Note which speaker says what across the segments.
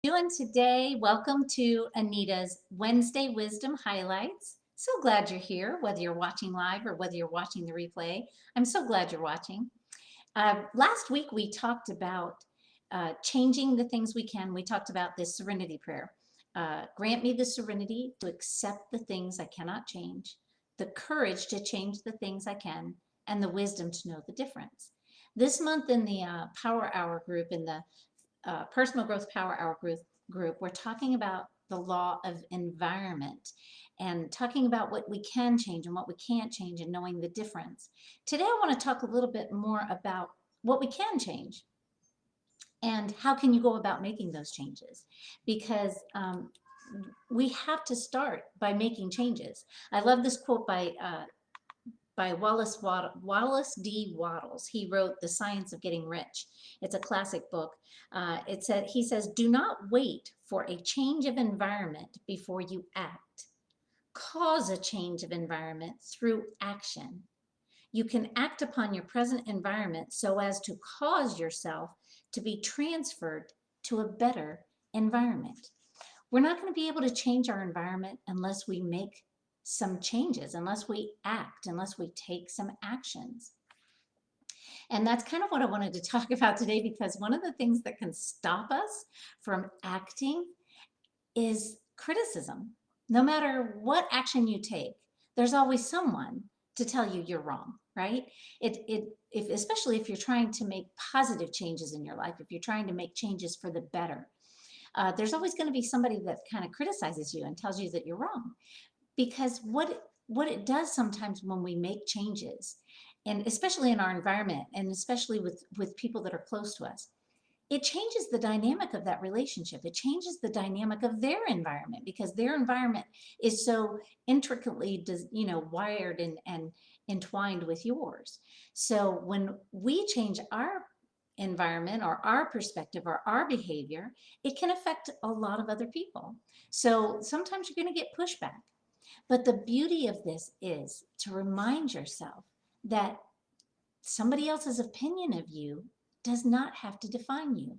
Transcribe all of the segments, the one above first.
Speaker 1: Doing today? Welcome to Anita's Wednesday Wisdom Highlights. So glad you're here, whether you're watching live or whether you're watching the replay. I'm so glad you're watching. Last week we talked about changing the things we can. We talked about this serenity prayer. Grant me the serenity to accept the things I cannot change, the courage to change the things I can, and the wisdom to know the difference. This month in the Power Hour group, in the Personal Growth Power Hour group, we're talking about the law of environment and talking about what we can change and what we can't change and knowing the difference. Today, I want to talk a little bit more about what we can change and how can you go about making those changes, because we have to start by making changes. I love this quote by Wallace D. Wattles. He wrote The Science of Getting Rich. It's a classic book. He says, do not wait for a change of environment before you act. Cause a change of environment through action. You can act upon your present environment so as to cause yourself to be transferred to a better environment. We're not going to be able to change our environment unless we make some changes, unless we act, unless we take some actions. And that's kind of what I wanted to talk about today, because one of the things that can stop us from acting is criticism. No matter what action you take, there's always someone to tell you you're wrong, right? Especially if you're trying to make positive changes in your life, if you're trying to make changes for the better, there's always going to be somebody that kind of criticizes you and tells you that you're wrong. Because what it does sometimes when we make changes, and especially in our environment, and especially with people that are close to us, it changes the dynamic of that relationship. It changes the dynamic of their environment, because their environment is so intricately, wired and entwined with yours. So when we change our environment or our perspective or our behavior, it can affect a lot of other people. So sometimes you're going to get pushback. But the beauty of this is to remind yourself that somebody else's opinion of you does not have to define you.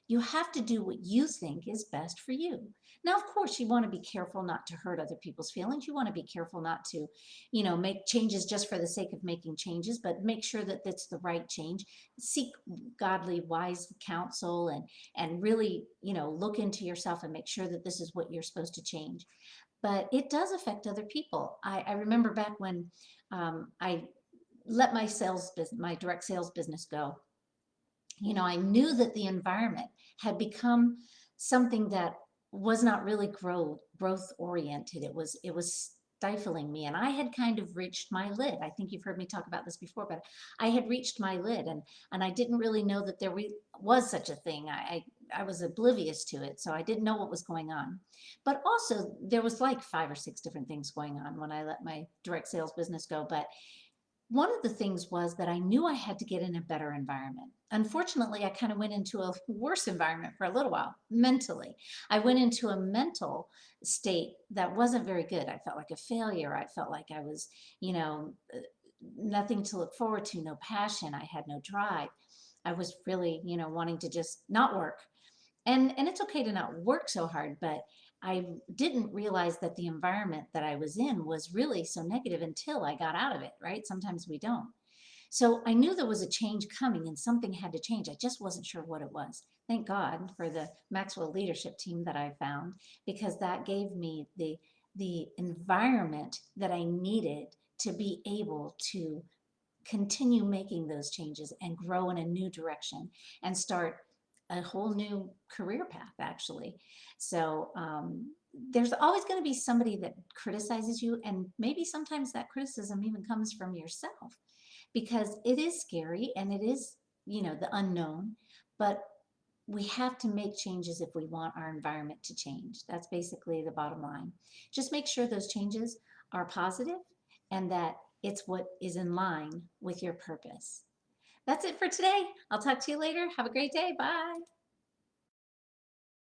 Speaker 1: You have to do what you think is best for you. Now, of course, you want to be careful not to hurt other people's feelings. You want to be careful not to, make changes just for the sake of making changes, but make sure that that's the right change. Seek godly, wise counsel, and really, look into yourself and make sure that this is what you're supposed to change. But it does affect other people. I remember back when I let my direct sales business go. I knew that the environment had become something that was not really growth oriented. It was stifling me, and I had kind of reached my lid. I think you've heard me talk about this before, but I had reached my lid, and I didn't really know that there was such a thing. I was oblivious to it, so I didn't know what was going on. But also, there was like 5 or 6 different things going on when I let my direct sales business go. But one of the things was that I knew I had to get in a better environment. Unfortunately, I kind of went into a worse environment for a little while mentally. I went into a mental state that wasn't very good. I felt like a failure. I felt like I was, nothing to look forward to, no passion. I had no drive. I was really, wanting to just not work. And it's okay to not work so hard, but I didn't realize that the environment that I was in was really so negative until I got out of it, right? Sometimes we don't. So I knew there was a change coming and something had to change. I just wasn't sure what it was. Thank God for the Maxwell leadership team that I found, because that gave me the environment that I needed to be able to continue making those changes and grow in a new direction and start a whole new career path, actually. So there's always going to be somebody that criticizes you, and maybe sometimes that criticism even comes from yourself, because it is scary and it is, the unknown. But we have to make changes if we want our environment to change. That's basically the bottom line. Just make sure those changes are positive and that it's what is in line with your purpose. That's it for today. I'll talk to you later. Have a great day. Bye.